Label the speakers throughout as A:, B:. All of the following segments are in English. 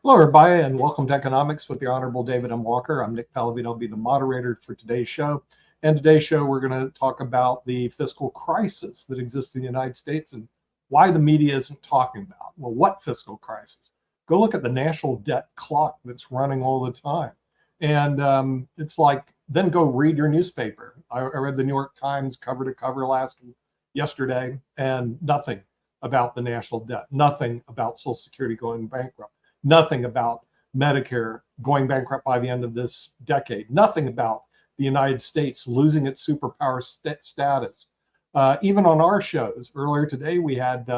A: Hello, everybody, and welcome to Economics with the Honorable David M. Walker. I'm Nick Pallavino. I'll be the moderator for today's show. And today's show, we're going to talk about the fiscal crisis that exists in the United States and why the media isn't talking about. Well, what fiscal crisis? Go look at the national debt clock that's running all the time. And it's like, then go read your newspaper. I read the New York Times cover to cover yesterday, and nothing about the national debt, nothing about Social Security going bankrupt. Nothing about Medicare going bankrupt by the end of this decade. Nothing about the United States losing its superpower status. Even on our shows earlier today, we had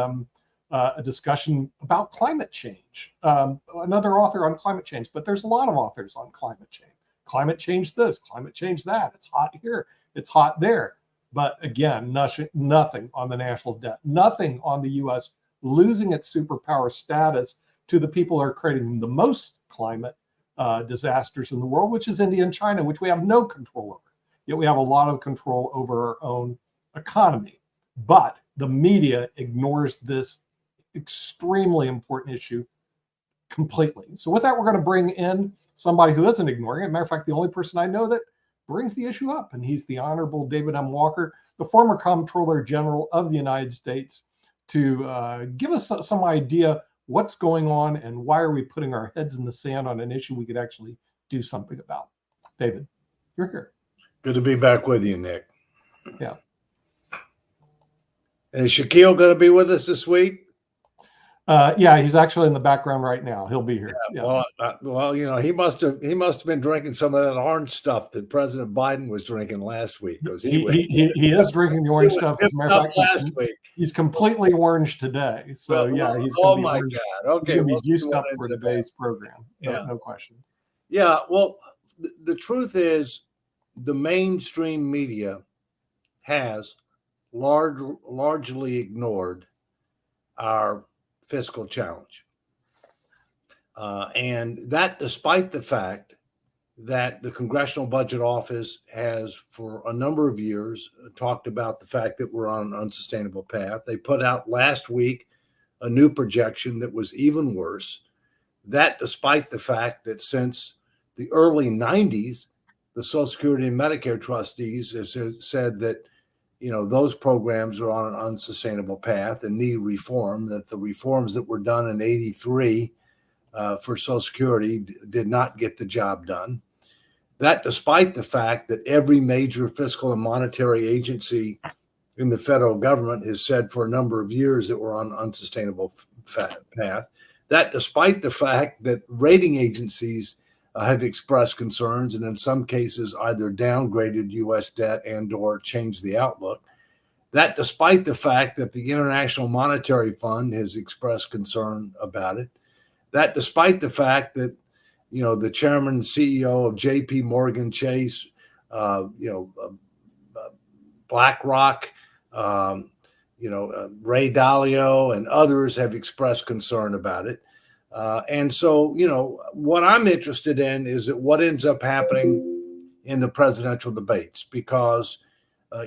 A: a discussion about climate change. Another author on climate change, but there's a lot of authors on climate change. Climate change this, climate change that. It's hot here, it's hot there. But again, nothing on the national debt, nothing on the U.S. losing its superpower status to the people who are creating the most climate disasters in the world, which is India and China, which we have no control over. Yet we have a lot of control over our own economy. But the media ignores this extremely important issue completely. So with that, we're going to bring in somebody who isn't ignoring it. Matter of fact, the only person I know that brings the issue up, and he's the Honorable David M. Walker, the former Comptroller General of the United States, to give us some idea what's going on and why are we putting our heads in the sand on an issue we could actually do something about. David, you're here.
B: Good to be back with you, Nick.
A: Yeah.
B: And is Shaquille going to be with us this week?
A: Yeah, he's actually in the background right now. He'll be here.
B: Yeah. Well, you know, he must have been drinking some of that orange stuff that President Biden was drinking last week. Because
A: he is drinking the orange stuff. As a matter of fact,
B: last week.
A: He's completely orange today. So yeah, he's going to be orange.
B: God. Okay,
A: he'll be juiced up for today's program. No question.
B: Yeah. Well, the truth is, the mainstream media has largely ignored our fiscal challenge. And that despite the fact that the Congressional Budget Office has for a number of years talked about the fact that we're on an unsustainable path. They put out last week a new projection that was even worse. That despite the fact that since the early 90s, the Social Security and Medicare trustees have said that those programs are on an unsustainable path and need reform, that the reforms that were done in 83 for Social Security did not get the job done. That despite the fact that every major fiscal and monetary agency in the federal government has said for a number of years that we're on an unsustainable path. That despite the fact that rating agencies have expressed concerns and in some cases either downgraded U.S. debt and or changed the outlook. That despite the fact that the International Monetary Fund has expressed concern about it. That despite the fact that, the chairman and CEO of J.P. Morgan Chase, BlackRock, Ray Dalio and others have expressed concern about it. And so, what I'm interested in is that what ends up happening in the presidential debates, because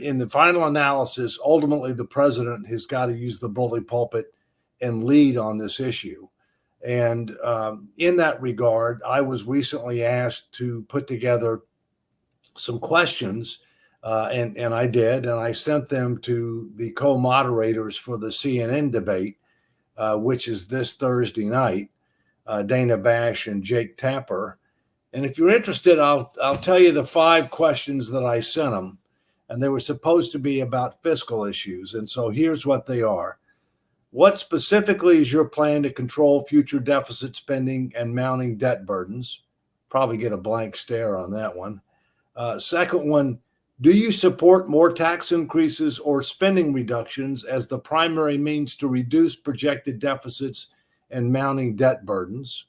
B: in the final analysis, ultimately the president has got to use the bully pulpit and lead on this issue. And in that regard, I was recently asked to put together some questions, and I did, and I sent them to the co-moderators for the CNN debate, which is this Thursday night. Dana Bash and Jake Tapper. And if you're interested, I'll tell you the 5 questions that I sent them. And they were supposed to be about fiscal issues. And so here's what they are. What specifically is your plan to control future deficit spending and mounting debt burdens? Probably get a blank stare on that one. Second one, do you support more tax increases or spending reductions as the primary means to reduce projected deficits and mounting debt burdens?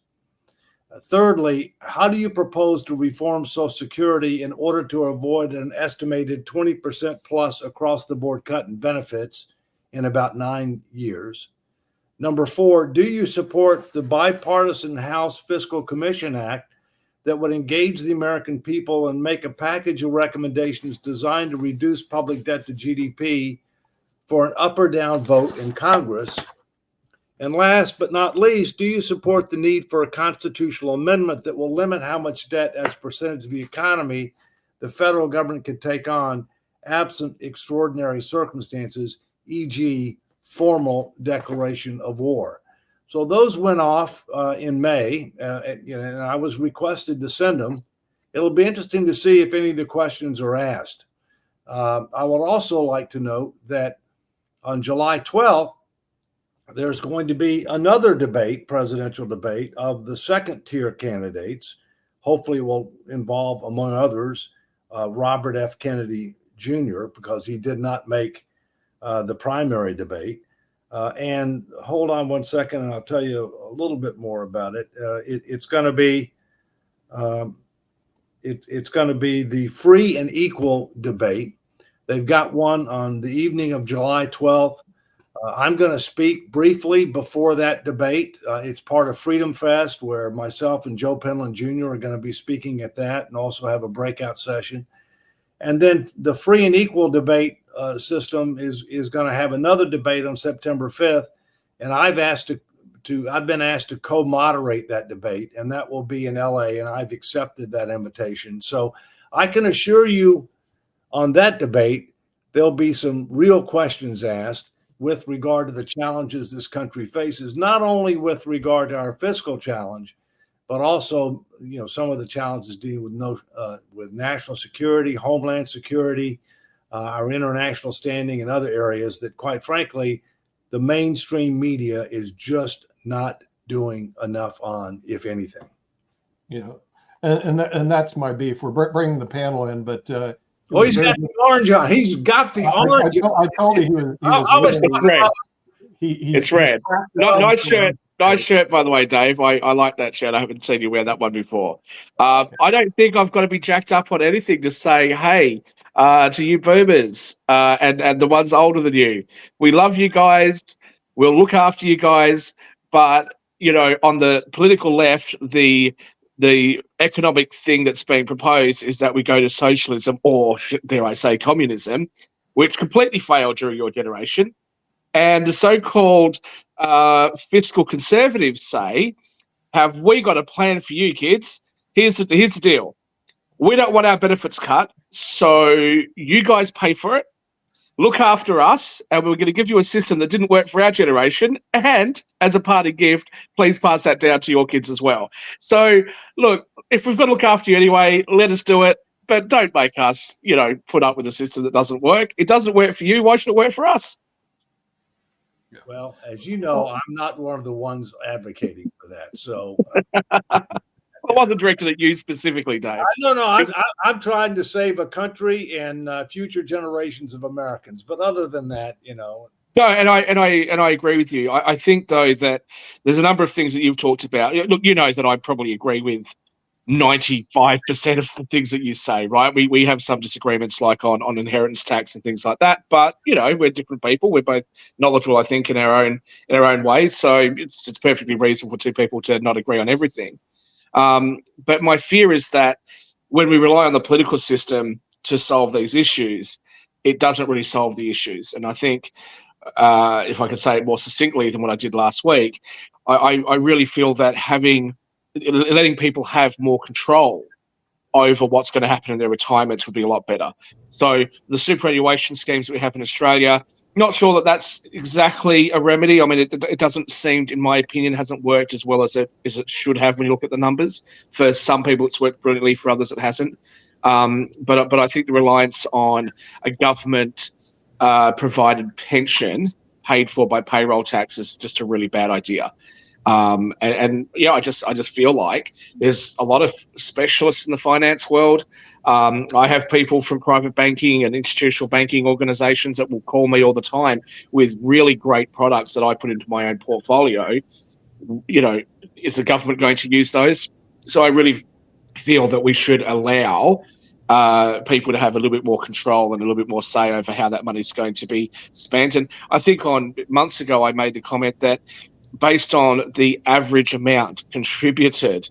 B: Thirdly, how do you propose to reform Social Security in order to avoid an estimated 20% plus across the board cut in benefits in about 9 years? Number 4, do you support the bipartisan House Fiscal Commission Act that would engage the American people and make a package of recommendations designed to reduce public debt to GDP for an up or down vote in Congress? And last but not least, do you support the need for a constitutional amendment that will limit how much debt as percentage of the economy the federal government can take on absent extraordinary circumstances, e.g., formal declaration of war? So those went off in May, and I was requested to send them. It'll be interesting to see if any of the questions are asked. I would also like to note that on July 12th, there's going to be another debate, presidential debate, of the second tier candidates. Hopefully it will involve, among others, Robert F. Kennedy Jr., because he did not make the primary debate. And hold on one second, and I'll tell you a little bit more about it. It's going to be it's going to be the free and equal debate. They've got one on the evening of July 12th. I'm going to speak briefly before that debate. It's part of Freedom Fest, where myself and Joe Penland Jr. are going to be speaking at that, and also have a breakout session. And then the free and equal debate system is going to have another debate on September 5th, and I've been asked to co-moderate that debate, and that will be in LA, and I've accepted that invitation. So I can assure you, on that debate, there'll be some real questions asked with regard to the challenges this country faces, not only with regard to our fiscal challenge, but also, some of the challenges dealing with national security, homeland security, our international standing, and other areas that, quite frankly, the mainstream media is just not doing enough on, if anything.
A: And that's my beef. We're bringing the panel in, but
B: he's got the orange on. He's got the orange.
A: I told you
C: It's red. Nice shirt. Nice shirt, by the way, Dave. I like that shirt. I haven't seen you wear that one before. I don't think I've got to be jacked up on anything to say, hey, to you boomers and the ones older than you. We love you guys. We'll look after you guys. But, on the political left, the economic thing that's being proposed is that we go to socialism, or dare I say communism, which completely failed during your generation. And the so-called fiscal conservatives say, have we got a plan for you, kids? Here's the deal. We don't want our benefits cut, so you guys pay for it. Look after us, and we're going to give you a system that didn't work for our generation. And as a parting gift, please pass that down to your kids as well. So, look, if we've got to look after you anyway, let us do it. But don't make us, put up with a system that doesn't work. It doesn't work for you. Why should it work for us?
B: Well, as you know, I'm not one of the ones advocating for that. So
C: I wasn't directed at you specifically, Dave.
B: No, I'm trying to save a country and future generations of Americans. But other than that, No,
C: and I agree with you. I think though that there's a number of things that you've talked about. Look, that I probably agree with 95% of the things that you say, right? We have some disagreements like on inheritance tax and things like that, but we're different people. We're both knowledgeable, I think, in our own ways. So it's perfectly reasonable for two people to not agree on everything. But my fear is that when we rely on the political system to solve these issues, it doesn't really solve the issues. And I think, if I could say it more succinctly than what I did last week, I really feel that letting people have more control over what's going to happen in their retirements would be a lot better. So the superannuation schemes that we have in Australia, not sure that that's exactly a remedy. I mean, it doesn't seem, in my opinion, hasn't worked as well as it should have when you look at the numbers. For some people, it's worked brilliantly. For others, it hasn't. But I think the reliance on a government provided pension paid for by payroll tax is just a really bad idea. I just feel like there's a lot of specialists in the finance world. I have people from private banking and institutional banking organizations that will call me all the time with really great products that I put into my own portfolio. Is the government going to use those? So I really feel that we should allow people to have a little bit more control and a little bit more say over how that money is going to be spent. And I think months ago, I made the comment that based on the average amount contributed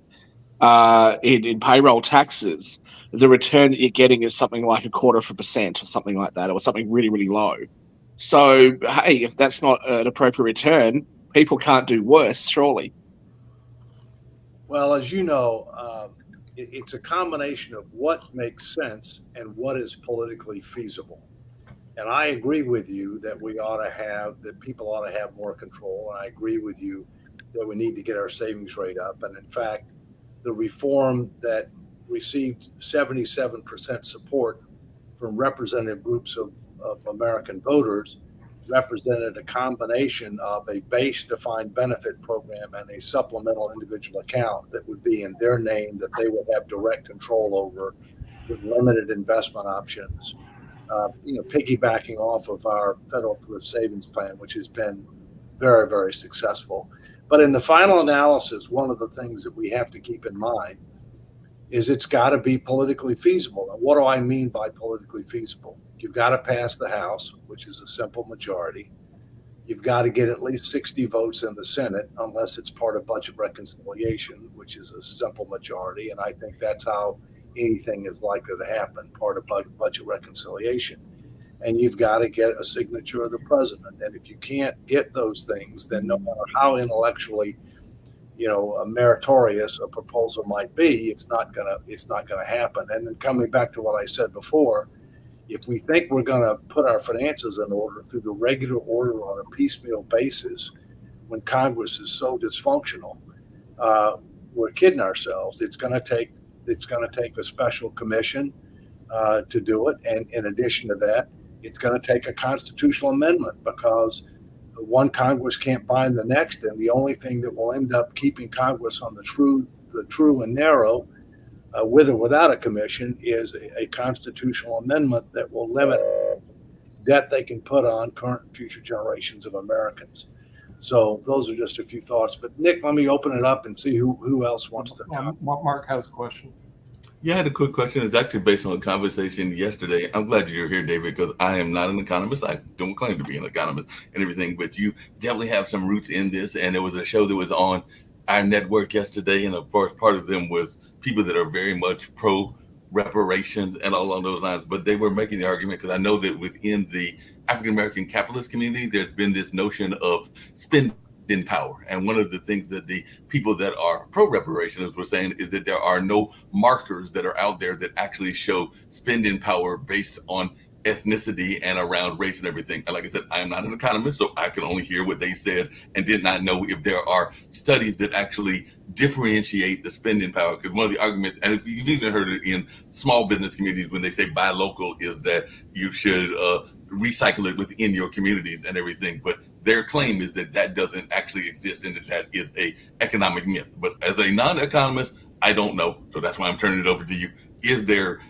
C: in payroll taxes, the return that you're getting is something like 0.25% or something like that, or something really, really low. So, hey, if that's not an appropriate return, people can't do worse, surely.
B: Well, as you know, it's a combination of what makes sense and what is politically feasible. And I agree with you that that people ought to have more control. And I agree with you that we need to get our savings rate up. And in fact, the reform that received 77% support from representative groups of American voters represented a combination of a base defined benefit program and a supplemental individual account that would be in their name, that they would have direct control over with limited investment options, piggybacking off of our federal thrift savings plan, which has been very, very successful. But in the final analysis, one of the things that we have to keep in mind is it's got to be politically feasible. And what do I mean by politically feasible? You've got to pass the House, which is a simple majority. You've got to get at least 60 votes in the Senate, unless it's part of budget reconciliation, which is a simple majority. And I think that's how anything is likely to happen, part of budget reconciliation. And you've got to get a signature of the president. And if you can't get those things, then no matter how intellectually meritorious a proposal might be, it's not gonna happen. And then coming back to what I said before, if we think we're going to put our finances in order through the regular order on a piecemeal basis, when Congress is so dysfunctional, we're kidding ourselves. It's going to take a special commission to do it, and in addition to that, it's going to take a constitutional amendment, because one Congress can't bind the next, and the only thing that will end up keeping Congress on the true and narrow, with or without a commission, is a constitutional amendment that will limit debt they can put on current and future generations of Americans. So those are just a few thoughts. But Nick, let me open it up and see who else wants to comment.
A: Mark has a question.
D: Yeah, I had a quick question. It's actually based on a conversation yesterday. I'm glad you're here, David, because I am not an economist. I don't claim to be an economist and everything, but you definitely have some roots in this. And there was a show that was on our network yesterday, and of course, part of them was people that are very much pro reparations and all along those lines. But they were making the argument, because I know that within the African American capitalist community, there's been this notion of spending power. And one of the things that the people that are pro reparations were saying is that there are no markers that are out there that actually show spending power based on ethnicity and around race and everything. And like I said, I am not an economist, so I can only hear what they said and did not know if there are studies that actually differentiate the spending power. Because one of the arguments, and if you've even heard it in small business communities, when they say buy local, is that you should recycle it within your communities and everything. But their claim is that that doesn't actually exist and that is a economic myth. But as a non-economist, I don't know. So that's why I'm turning it over to you. Is there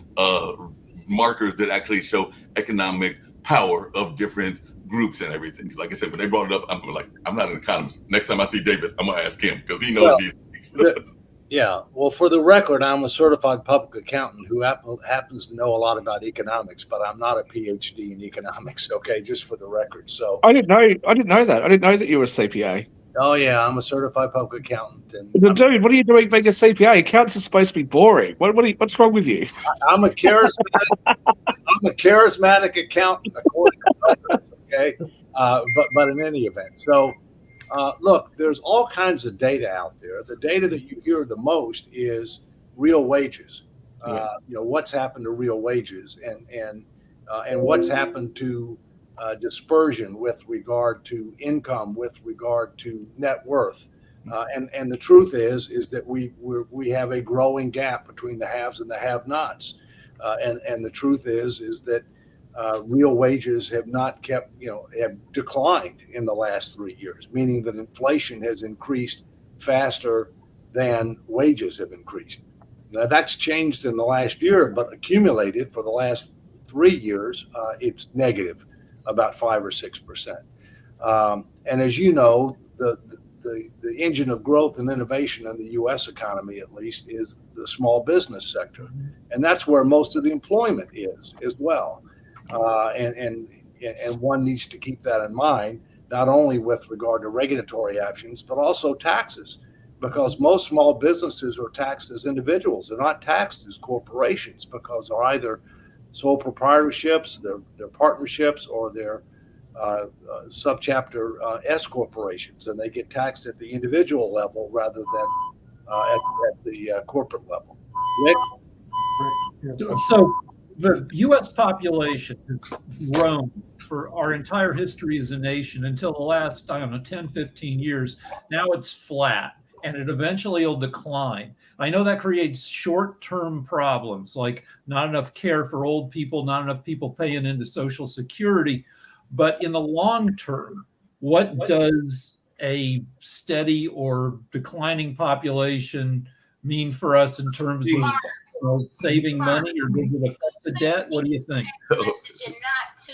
D: markers that actually show economic power of different groups and everything? Like I said, when they brought it up, I'm like, I'm not an economist. Next time I see David, I'm gonna ask him, because he knows these things.
B: Yeah. Well, for the record, I'm a certified public accountant who happens to know a lot about economics, but I'm not a PhD in economics. Okay, just for the record. So
C: I didn't know that. I didn't know that you were a CPA.
B: Oh yeah, I'm a certified public accountant. And
C: dude, what are you doing being a CPA? Accountants are supposed to be boring. What's wrong with you?
B: I'm a charismatic accountant, according to others, okay? But in any event, so look, there's all kinds of data out there. The data that you hear the most is real wages. What's happened to real wages, and what's happened to dispersion with regard to income, with regard to net worth. And the truth is that we have a growing gap between the haves and the have-nots. And the truth is that real wages have not have declined in the last 3 years, meaning that inflation has increased faster than wages have increased. Now that's changed in the last year, but accumulated for the last 3 years, it's negative, about 5 or 6%. And as you know, the engine of growth and innovation in the U.S. economy, at least, is the small business sector, and that's where most of the employment is as well. And one needs to keep that in mind, not only with regard to regulatory actions, but also taxes, because most small businesses are taxed as individuals. They're not taxed as corporations, because they're either sole proprietorships, they're partnerships, or they're subchapter S corporations, and they get taxed at the individual level rather than at the corporate level. Nick?
E: So the U.S. population has grown for our entire history as a nation until the last, I don't know, 10, 15 years. Now it's flat, and it eventually will decline. I know that creates short-term problems, like not enough care for old people, not enough people paying into Social Security. But in the long term, what does a steady or declining population mean for us in terms of saving money, or does it affect the debt? What do you think?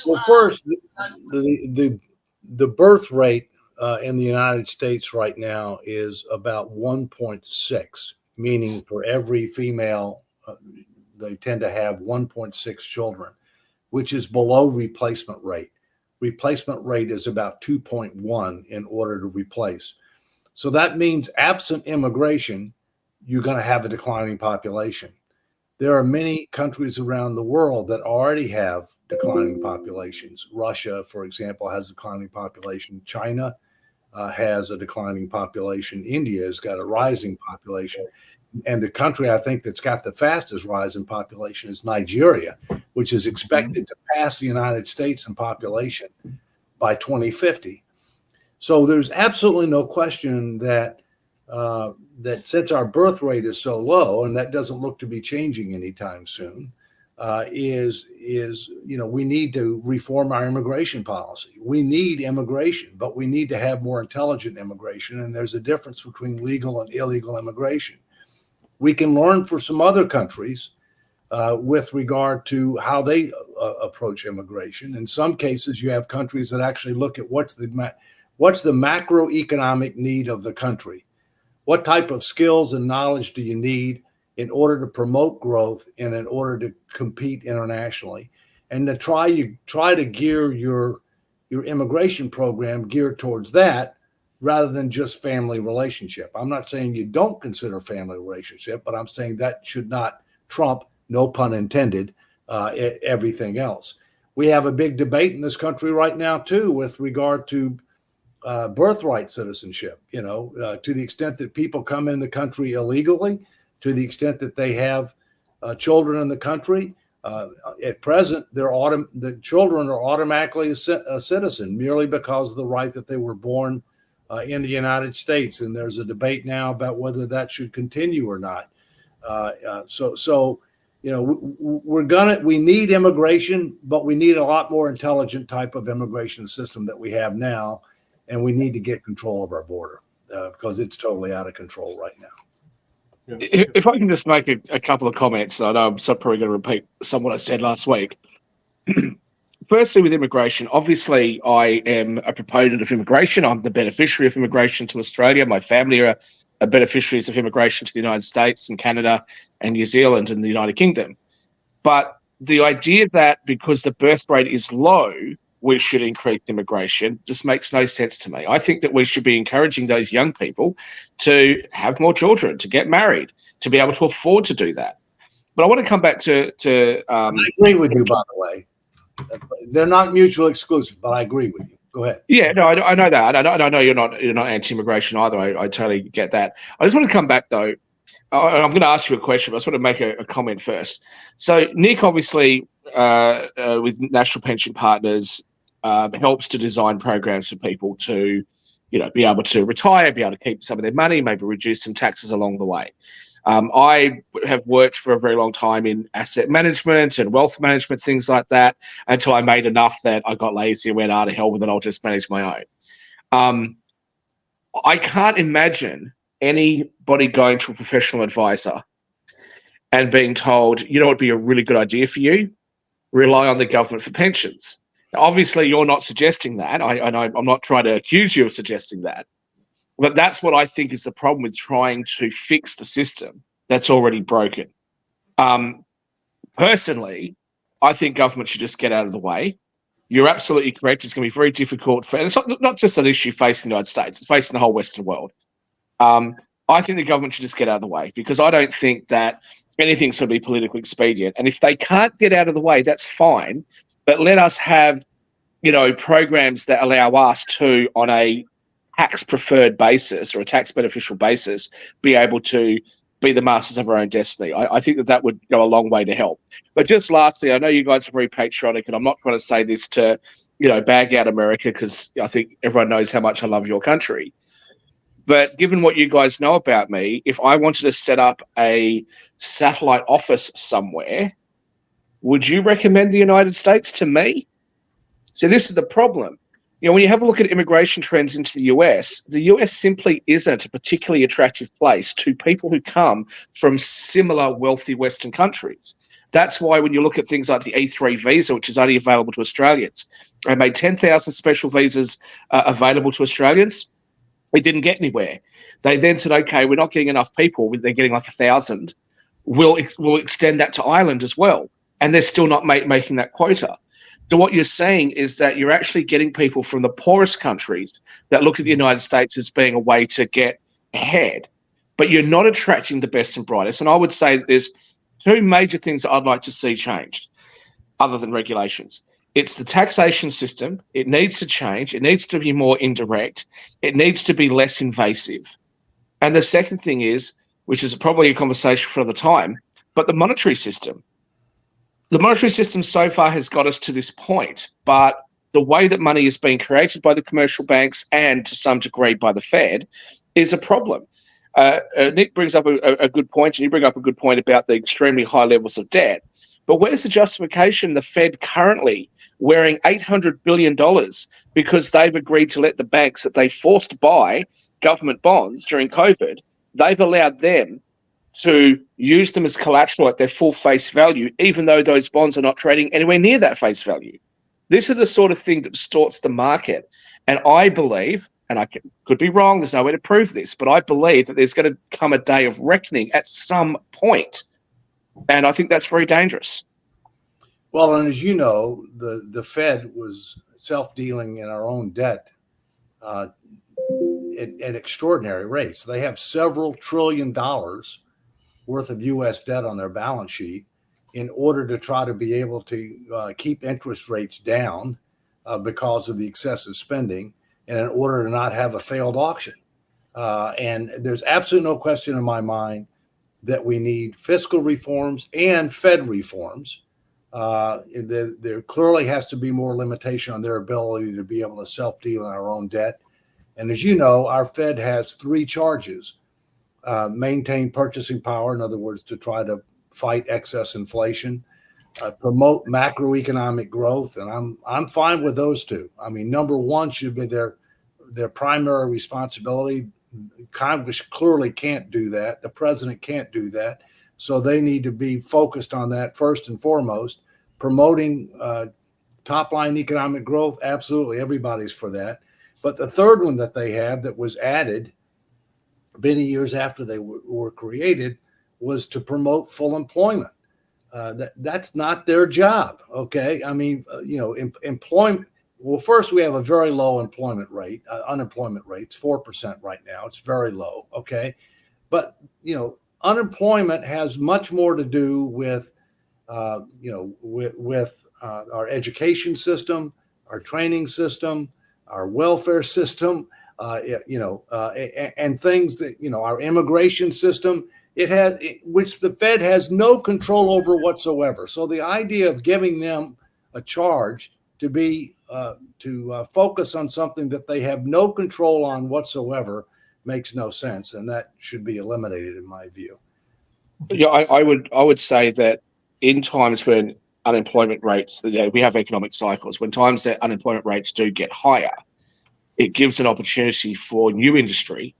B: Well, first, the birth rate in the United States right now is about 1.6, meaning for every female, they tend to have 1.6 children, which is below replacement rate. Replacement rate is about 2.1 in order to replace. So that means absent immigration, you're going to have a declining population. There are many countries around the world that already have declining populations. Russia, for example, has a declining population. China has a declining population. India has got a rising population. And the country, I think, that's got the fastest rise in population is Nigeria, which is expected to pass the United States in population by 2050. So there's absolutely no question that that since our birth rate is so low, and that doesn't look to be changing anytime soon, we need to reform our immigration policy. We need immigration, but we need to have more intelligent immigration. And there's a difference between legal and illegal immigration. We can learn from some other countries with regard to how they approach immigration. In some cases, you have countries that actually look at what's the macroeconomic need of the country. What type of skills and knowledge do you need in order to promote growth and in order to compete internationally? And to try to gear your immigration program geared towards that rather than just family relationship. I'm not saying you don't consider family relationship, but I'm saying that should not trump, no pun intended, everything else. We have a big debate in this country right now, too, with regard to birthright citizenship, to the extent that people come in the country illegally, to the extent that they have children in the country. At present, the children are automatically a citizen merely because of the right that they were born in the United States. And there's a debate now about whether that should continue or not. We need immigration, but we need a lot more intelligent type of immigration system that we have now. And we need to get control of our border because it's totally out of control right now.
C: If I can just make a couple of comments, I know I'm probably going to repeat some of what I said last week. Firstly, with immigration, obviously, I am a proponent of immigration. I'm the beneficiary of immigration to Australia. My family are beneficiaries of immigration to the United States and Canada and New Zealand and the United Kingdom. But the idea that because the birth rate is low, we should increase immigration just makes no sense to me. I think that we should be encouraging those young people to have more children, to get married, to be able to afford to do that. But I want to come back to I
B: agree with you, by the way. They're not mutually exclusive, but I agree with you. Go ahead.
C: Yeah, no, I know that. I know you're not anti-immigration either. I totally get that. I just want to come back though. I'm going to ask you a question, but I just want to make a comment first. So Nick, obviously, with National Pension Partners, helps to design programs for people to, be able to retire, be able to keep some of their money, maybe reduce some taxes along the way. I have worked for a very long time in asset management and wealth management, things like that, until I made enough that I got lazy and went, to hell with it, I'll just manage my own. I can't imagine anybody going to a professional advisor and being told, it'd be a really good idea for you, rely on the government for pensions. Now, obviously, you're not suggesting that. I'm not trying to accuse you of suggesting that. But that's what I think is the problem with trying to fix the system that's already broken. Personally, I think government should just get out of the way. You're absolutely correct. It's going to be very difficult and it's not just an issue facing the United States, it's facing the whole Western world. I think the government should just get out of the way because I don't think that anything's going to be politically expedient. And if they can't get out of the way, that's fine. But let us have, programs that allow us to, on a tax preferred basis or a tax beneficial basis, be able to be the masters of our own destiny. I think that would go a long way to help. But just lastly, I know you guys are very patriotic, and I'm not trying to say this to, bag out America, because I think everyone knows how much I love your country. But given what you guys know about me, if I wanted to set up a satellite office somewhere, would you recommend the United States to me? So this is the problem. When you have a look at immigration trends into the US simply isn't a particularly attractive place to people who come from similar wealthy Western countries. That's why when you look at things like the E3 visa, which is only available to Australians, they made 10,000 special visas available to Australians. We didn't get anywhere. They then said, okay, we're not getting enough people. They're getting like 1,000. We'll extend that to Ireland as well. And they're still not making that quota. So what you're saying is that you're actually getting people from the poorest countries that look at the United States as being a way to get ahead, but you're not attracting the best and brightest. And I would say that there's two major things that I'd like to see changed other than regulations. It's the taxation system. It needs to change. It needs to be more indirect. It needs to be less invasive. And the second thing is, which is probably a conversation for another time, but the monetary system. The monetary system so far has got us to this point, but the way that money is being created by the commercial banks and to some degree by the Fed is a problem. Nick brings up a good point, and you bring up a good point about the extremely high levels of debt. But where's the justification the Fed currently wearing $800 billion because they've agreed to let the banks that they forced buy government bonds during COVID, they've allowed them to use them as collateral at their full face value, even though those bonds are not trading anywhere near that face value. This is the sort of thing that distorts the market. And I believe, and I could be wrong, there's no way to prove this, but I believe that there's going to come a day of reckoning at some point. And I think that's very dangerous.
B: Well, and as you know, the Fed was self-dealing in our own debt at extraordinary rates. They have several $1 trillion worth of U.S. debt on their balance sheet in order to try to be able to keep interest rates down because of the excessive spending, and in order to not have a failed auction. And there's absolutely no question in my mind that we need fiscal reforms and Fed reforms. There clearly has to be more limitation on their ability to be able to self-deal in our own debt. And as you know, our Fed has three charges. Maintain purchasing power, in other words, to try to fight excess inflation, promote macroeconomic growth, and I'm fine with those two. I mean, number one should be their primary responsibility. Congress clearly can't do that. The president can't do that. So they need to be focused on that first and foremost. Promoting top-line economic growth, absolutely, everybody's for that. But the third one that they have that was added many years after they were created was to promote full employment. That's not their job, okay? I mean, employment. Well, first, we have a very low employment rate. Unemployment rate's 4% right now. It's very low, okay? But, unemployment has much more to do with, our education system, our training system, our welfare system, and things that, our immigration system, which the Fed has no control over whatsoever. So the idea of giving them a charge to be to focus on something that they have no control on whatsoever makes no sense, and that should be eliminated in my view.
C: Yeah, I would say that in times when unemployment rates, we have economic cycles, when times that unemployment rates do get higher, it gives an opportunity for new industry,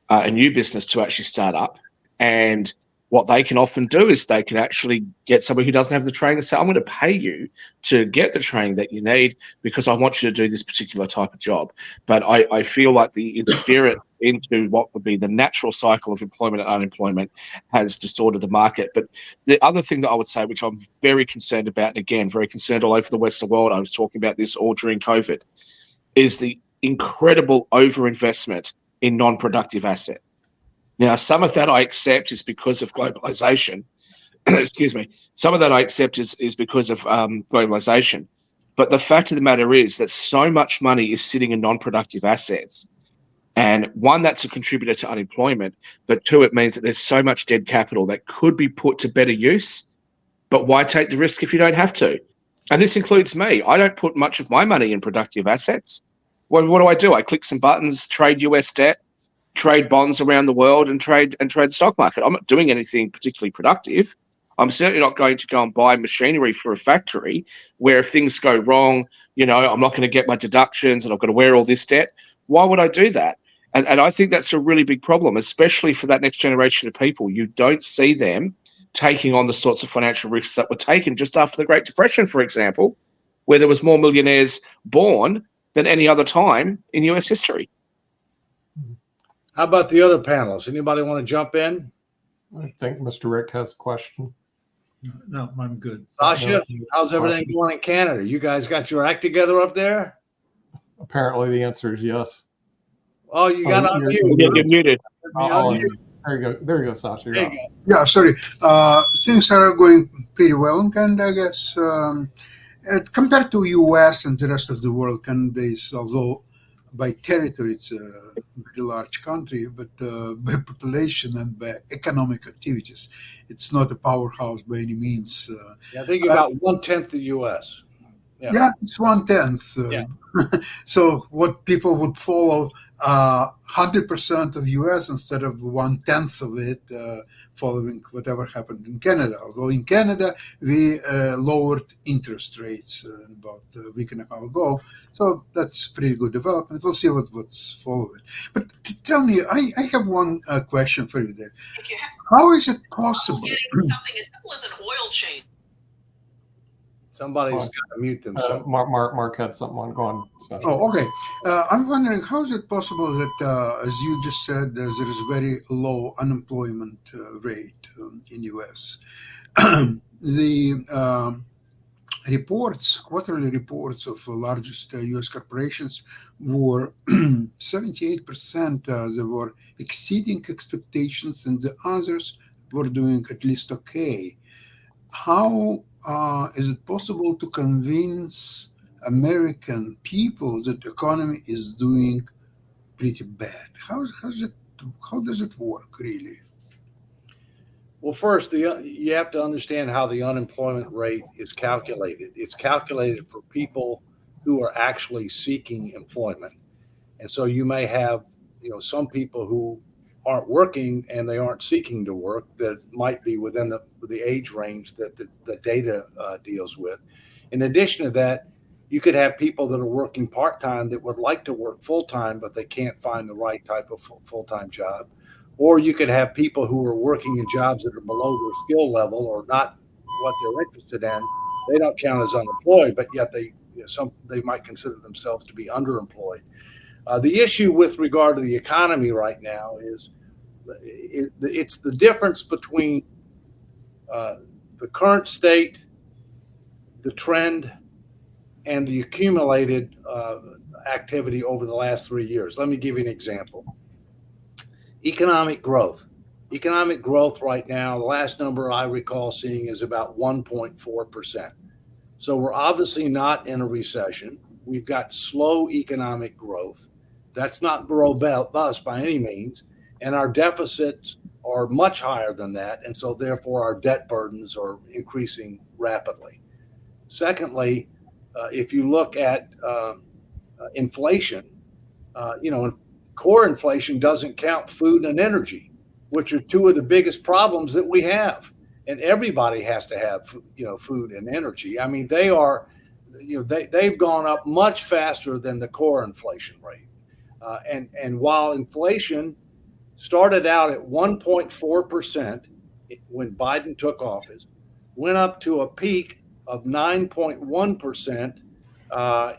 C: a new business to actually start up. And what they can often do is they can actually get somebody who doesn't have the training and say, I'm going to pay you to get the training that you need because I want you to do this particular type of job. But I feel like the interference into what would be the natural cycle of employment and unemployment has distorted the market. But the other thing that I would say, which I'm very concerned about, and again, very concerned all over the Western world, I was talking about this all during COVID, is the incredible overinvestment in non-productive assets. Now, some of that I accept is because of globalization. Excuse me. Some of that I accept is because of globalization. But the fact of the matter is that so much money is sitting in non-productive assets. And one, that's a contributor to unemployment. But two, it means that there's so much dead capital that could be put to better use. But why take the risk if you don't have to? And this includes me. I don't put much of my money in productive assets. What do? I click some buttons, trade US debt, trade bonds around the world, and trade the stock market. I'm not doing anything particularly productive. I'm certainly not going to go and buy machinery for a factory where if things go wrong, I'm not going to get my deductions and I've got to wear all this debt. Why would I do that? And I think that's a really big problem, especially for that next generation of people. You don't see them taking on the sorts of financial risks that were taken just after the Great Depression, for example, where there was more millionaires born than any other time in US history.
B: How about the other panelists? Anybody want to jump in?
A: I think Mr. Rick has a question.
E: No, I'm good.
B: Sasha, how's everything going in Canada? You guys got your act together up there?
A: Apparently the answer is yes.
B: Oh, you got on mute.
C: You're muted.
A: There you go. There you go, Sasha.
B: There you go.
F: Yeah, sorry. Things are going pretty well in Canada, I guess. Compared to US and the rest of the world, Canada is, although by territory it's a very large country, but by population and by economic activities, it's not a powerhouse by any means.
B: I think about 1/10 the US.
F: Yeah, it's 1/10.
B: Yeah.
F: So what people would follow 100% of US instead of 1/10 of it, following whatever happened in Canada. Although in Canada, we lowered interest rates about a week and a half ago. So that's pretty good development. We'll see what's following. But tell me, I have one question for you there. How is it possible?
G: Something as simple as an oil change.
B: Somebody's got to mute themselves.
A: Mark had something on. Go on. Sasha.
F: Oh, okay. I'm wondering, how is it possible that, as you just said, there is a very low unemployment rate in U.S. The quarterly reports of the largest U.S. corporations were 78%. They were exceeding expectations, and the others were doing at least okay. How is it possible to convince American people that the economy is doing pretty bad? How does it work, really?
B: Well, first, you have to understand how the unemployment rate is calculated. It's calculated for people who are actually seeking employment. And so you may have, some people who aren't working and they aren't seeking to work that might be within the age range that the data deals with. In addition to that, you could have people that are working part-time that would like to work full-time, but they can't find the right type of full-time job. Or you could have people who are working in jobs that are below their skill level or not what they're interested in. They don't count as unemployed, but yet they might consider themselves to be underemployed. The issue with regard to the economy right now is it's the difference between the current state, the trend, and the accumulated activity over the last 3 years. Let me give you an example. Economic growth. Economic growth right now, the last number I recall seeing is about 1.4%. So we're obviously not in a recession. We've got slow economic growth. That's not robust by any means. And our deficits are much higher than that. And so therefore our debt burdens are increasing rapidly. Secondly, if you look at inflation, core inflation doesn't count food and energy, which are two of the biggest problems that we have. And everybody has to have, food and energy. I mean, they are, they've gone up much faster than the core inflation rate. And while inflation started out at 1.4% when Biden took office, went up to a peak of 9.1%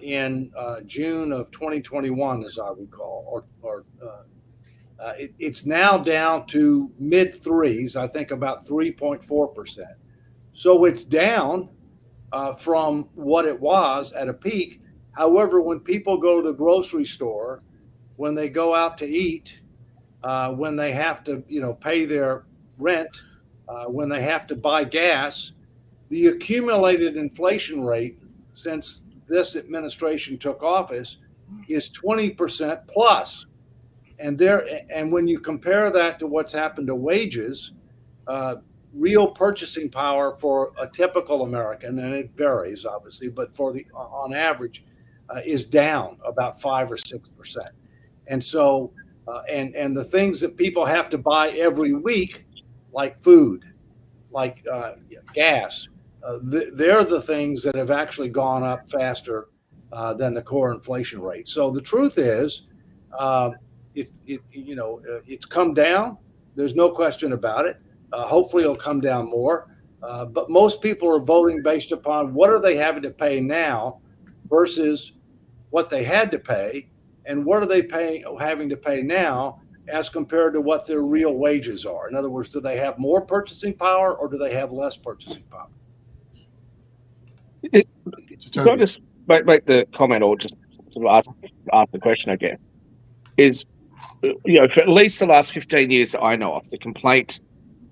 B: in June of 2021, as I recall, it's now down to mid threes, I think about 3.4%. So it's down from what it was at a peak. However, when people go to the grocery store, when they go out to eat, when they have to, pay their rent, when they have to buy gas, the accumulated inflation rate since this administration took office is 20% plus. And when you compare that to what's happened to wages, real purchasing power for a typical American, and it varies obviously, but on average, is down about 5 or 6%. And so, and the things that people have to buy every week, like food, like gas, they're the things that have actually gone up faster than the core inflation rate. So the truth is, it's come down. There's no question about it. Hopefully it'll come down more. But most people are voting based upon what are they having to pay now versus what they had to pay, and what are they having to pay now as compared to what their real wages are. In other words, do they have more purchasing power or do they have less purchasing power?
C: So I just make the comment, or just sort of ask the question, I guess, is, for at least the last 15 years that I know of, the complaint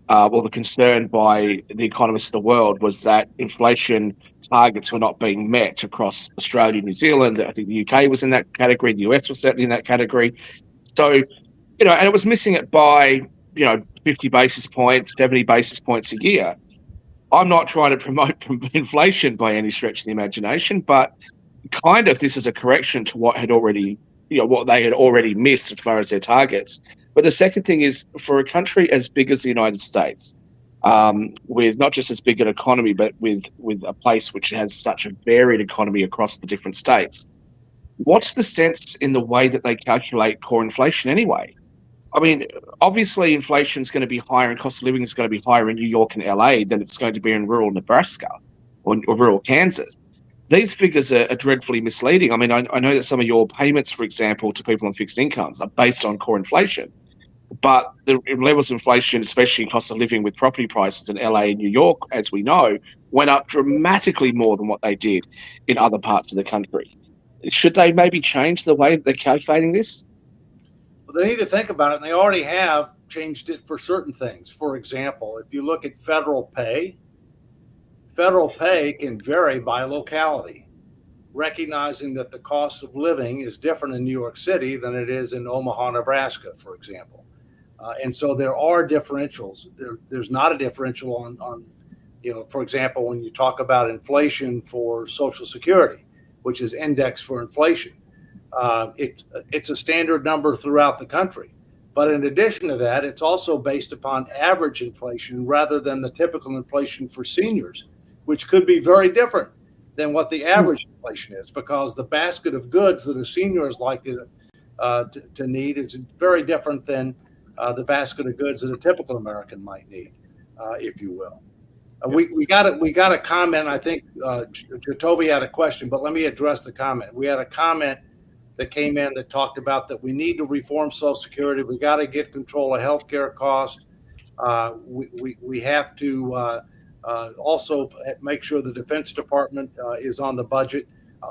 C: or the concern by the economists of the world was that inflation targets were not being met across Australia, New Zealand. I think the UK was in that category. The US was certainly in that category. So, and it was missing it by, 50 basis points, 70 basis points a year. I'm not trying to promote inflation by any stretch of the imagination, but kind of this is a correction to what what they had already missed as far as their targets. But the second thing is, for a country as big as the United States, with not just as big an economy, but with a place which has such a varied economy across the different states, what's the sense in the way that they calculate core inflation anyway? I mean, obviously inflation is going to be higher and cost of living is going to be higher in New York and LA than it's going to be in rural Nebraska or rural Kansas. These figures are dreadfully misleading. I mean, I know that some of your payments, for example, to people on fixed incomes are based on core inflation, but the levels of inflation, especially in cost of living with property prices in LA and New York, as we know, went up dramatically more than what they did in other parts of the country. Should they maybe change the way they're calculating this?
B: Well, they need to think about it, and they already have changed it for certain things. For example, if you look at federal pay can vary by locality, recognizing that the cost of living is different in New York City than it is in Omaha, Nebraska, for example. And so there are differentials. There's not a differential on, for example, when you talk about inflation for Social Security, which is indexed for inflation, it's a standard number throughout the country. But in addition to that, it's also based upon average inflation rather than the typical inflation for seniors, which could be very different than what the average inflation is, because the basket of goods that a senior is likely to need is very different than the basket of goods that a typical American might need, if you will. We got a comment. I think Jacoby had a question, but let me address the comment. We had a comment that came in that talked about that we need to reform Social Security. We got to get control of healthcare costs. We have to also make sure the Defense Department is on the budget,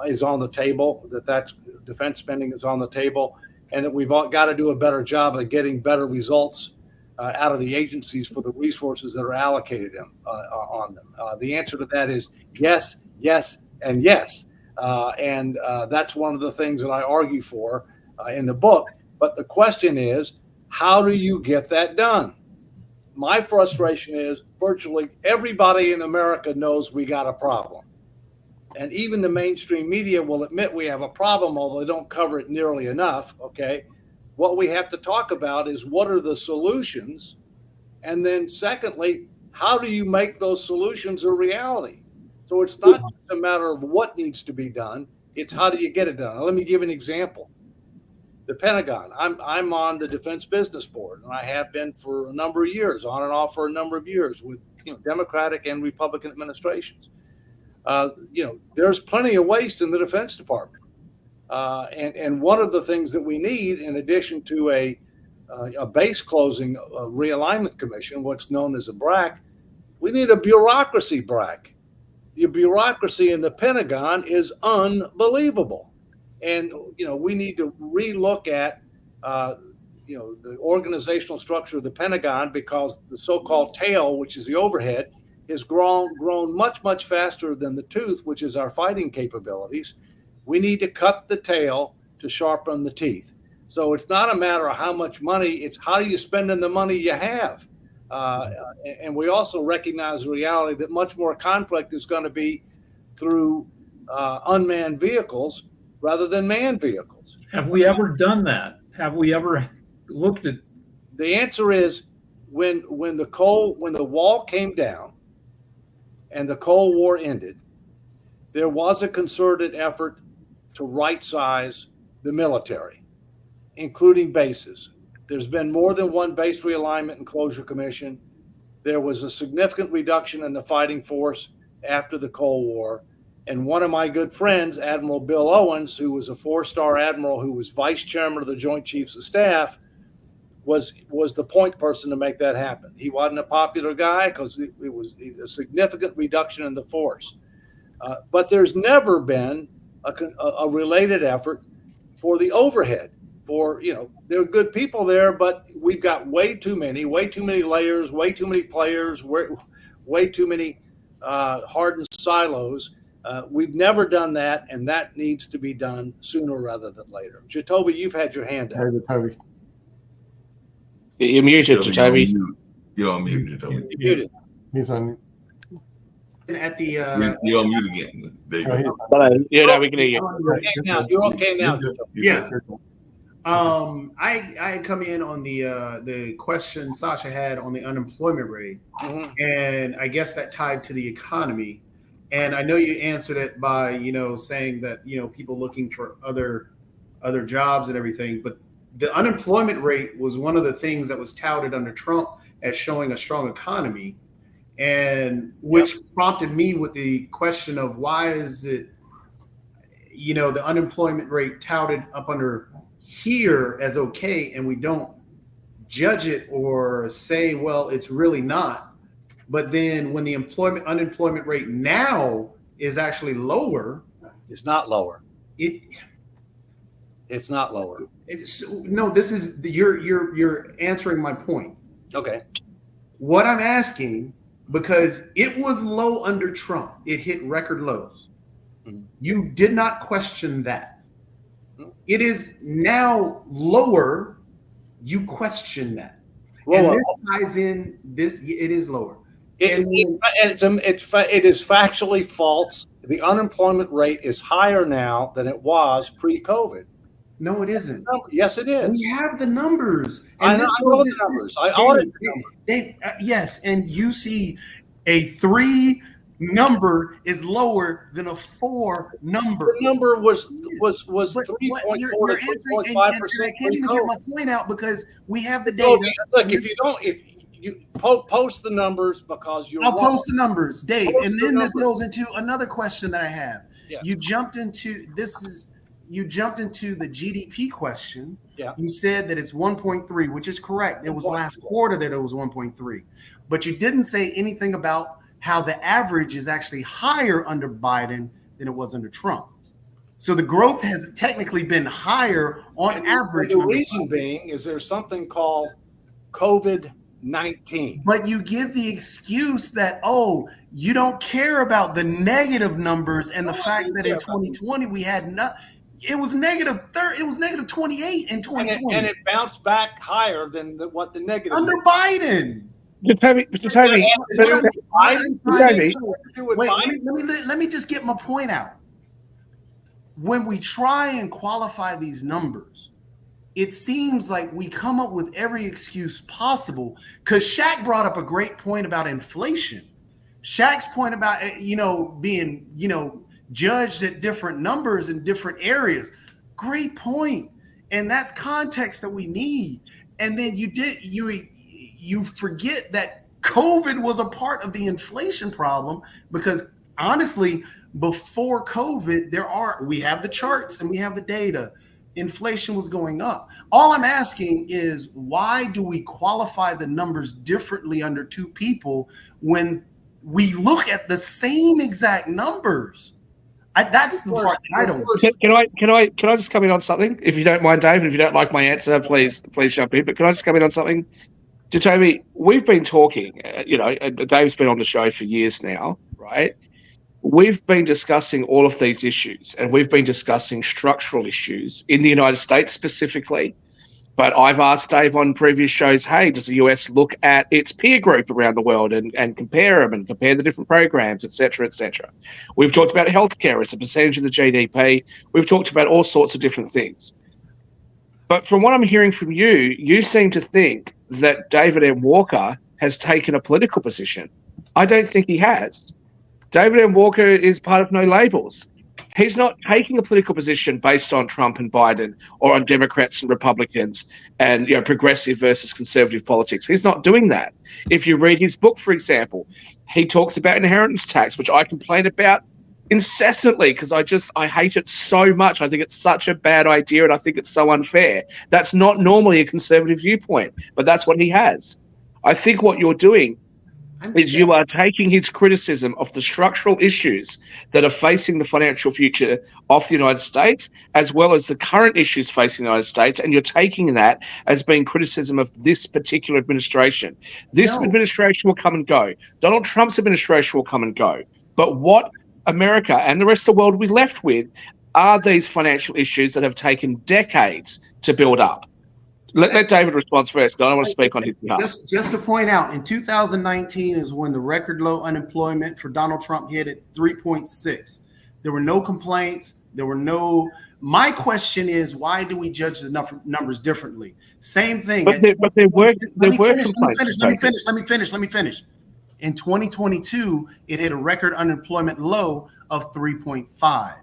B: is on the table, that's defense spending is on the table, and that we've got to do a better job of getting better results out of the agencies for the resources that are allocated on them. The answer to that is yes, yes, and yes. And that's one of the things that I argue for in the book. But the question is, how do you get that done? My frustration is virtually everybody in America knows we got a problem. And even the mainstream media will admit we have a problem, although they don't cover it nearly enough, okay? What we have to talk about is what are the solutions? And then secondly, how do you make those solutions a reality? So it's not just a matter of what needs to be done, it's how do you get it done? Now, let me give an example. The Pentagon. I'm on the Defense Business Board, and I have been for a number of years, on and off for a number of years with Democratic and Republican administrations. There's plenty of waste in the Defense Department, and one of the things that we need, in addition to a base closing realignment commission, what's known as a BRAC, we need a bureaucracy BRAC. The bureaucracy in the Pentagon is unbelievable. And, we need to relook at, the organizational structure of the Pentagon, because the so-called tail, which is the overhead, has grown much faster than the tooth, which is our fighting capabilities. We need to cut the tail to sharpen the teeth. So it's not a matter of how much money, it's how you spending the money you have. And we also recognize the reality that much more conflict is going to be through unmanned vehicles rather than manned vehicles.
E: Have we ever done that? Have we ever looked at?
B: The answer is when the wall came down and the Cold War ended, there was a concerted effort to right size the military, including bases. There's been more than one base realignment and closure commission. There was a significant reduction in the fighting force after the Cold War. And one of my good friends, Admiral Bill Owens, who was a 4-star admiral who was vice chairman of the Joint Chiefs of Staff, was the point person to make that happen. He wasn't a popular guy because it was a significant reduction in the force. But there's never been a related effort for the overhead. There are good people there, but we've got way too many layers, way too many players, way too many hardened silos. We've never done that, and that needs to be done sooner rather than later. Jacoby, you've had your hand up.
A: Hey, Jacoby.
C: You're muted, Jacoby.
D: You're on mute, Jacoby.
B: You're muted.
A: He's on.
H: At the
D: You're on mute again. There you go.
C: Hello. Yeah, now we can hear you.
B: You're okay now, Jacoby.
H: yeah. I come in on the question Sasha had on the unemployment rate, and I guess that tied to the economy. And I know you answered it by saying that people looking for other jobs and everything, but the unemployment rate was one of the things that was touted under Trump as showing a strong economy, and which prompted me with the question of why is it the unemployment rate touted up under here as okay, and we don't judge it or say, well, it's really not. But then when the unemployment rate now is actually lower,
B: It's not lower. It's not lower.
H: No, this is you're answering my point.
B: Okay.
H: What I'm asking, because it was low under Trump, it hit record lows. You did not question that. It is now lower. You question that.
B: Well,
H: and this ties in this. It is lower.
B: It is factually false. The unemployment rate is higher now than it was pre-COVID.
H: No, it isn't.
B: Yes, it is.
H: We have the numbers.
B: I know the numbers. I audit the numbers.
H: Yes, and you see a 3 number is lower than a 4 number.
B: The number was 3.4 to 3.5%.
H: I can't even get my point out because we have the data.
B: Look, if you post the numbers because you're
H: I'll
B: wrong.
H: post the numbers, Dave. And then this goes into another question that I have.
B: Yeah.
H: You jumped into the GDP question.
B: Yeah.
H: You said that it's 1.3, which is correct. It was last quarter that it was 1.3. But you didn't say anything about how the average is actually higher under Biden than it was under Trump. So the growth has technically been higher on average.
B: The reason being is there's something called COVID-19.
H: But you give the excuse that, you don't care about the negative numbers and the fact that in 2020 we had it was negative 28 in 2020.
B: And it bounced back higher than what the negative
H: under Biden.
C: Let
H: me just get my point out. When we try and qualify these numbers, it seems like we come up with every excuse possible. Because Shaq brought up a great point about inflation. Shaq's point about being judged at different numbers in different areas. Great point. And that's context that we need. And then you forget that COVID was a part of the inflation problem, because honestly, before COVID, we have the charts and we have the data. Inflation was going up. All I'm asking is, why do we qualify the numbers differently under two people when we look at the same exact numbers? That's the part that I don't.
C: Can I just come in on something, if you don't mind, Dave? And if you don't like my answer, please jump in. But can I just come in on something? Toby, we've been talking, Dave's been on the show for years now, right? We've been discussing all of these issues, and we've been discussing structural issues in the United States specifically. But I've asked Dave on previous shows, hey, does the US look at its peer group around the world and compare them and compare the different programs, et cetera, et cetera? We've talked about healthcare as a percentage of the GDP. We've talked about all sorts of different things. But from what I'm hearing from you, you seem to think that David M. Walker has taken a political position. I don't think he has. David M. Walker is part of No Labels. He's not taking a political position based on Trump and Biden or on Democrats and Republicans and progressive versus conservative politics. He's not doing that. If you read his book, for example, he talks about inheritance tax, which I complain about incessantly because I hate it so much. I think it's such a bad idea and I think it's so unfair. That's not normally a conservative viewpoint, but that's what he has. I think what you're doing is you are taking his criticism of the structural issues that are facing the financial future of the United States, as well as the current issues facing the United States, and you're taking that as being criticism of this particular administration. This administration will come and go. Donald Trump's administration will come and go. But what America and the rest of the world will be left with are these financial issues that have taken decades to build up. Let David respond first. I don't want to speak on his behalf.
H: Just to point out, in 2019 is when the record low unemployment for Donald Trump hit at 3.6. There were no complaints. My question is, why do we judge the numbers differently? Same thing.
C: But there were complaints.
H: Let me finish. In 2022, it hit a record unemployment low of 3.5.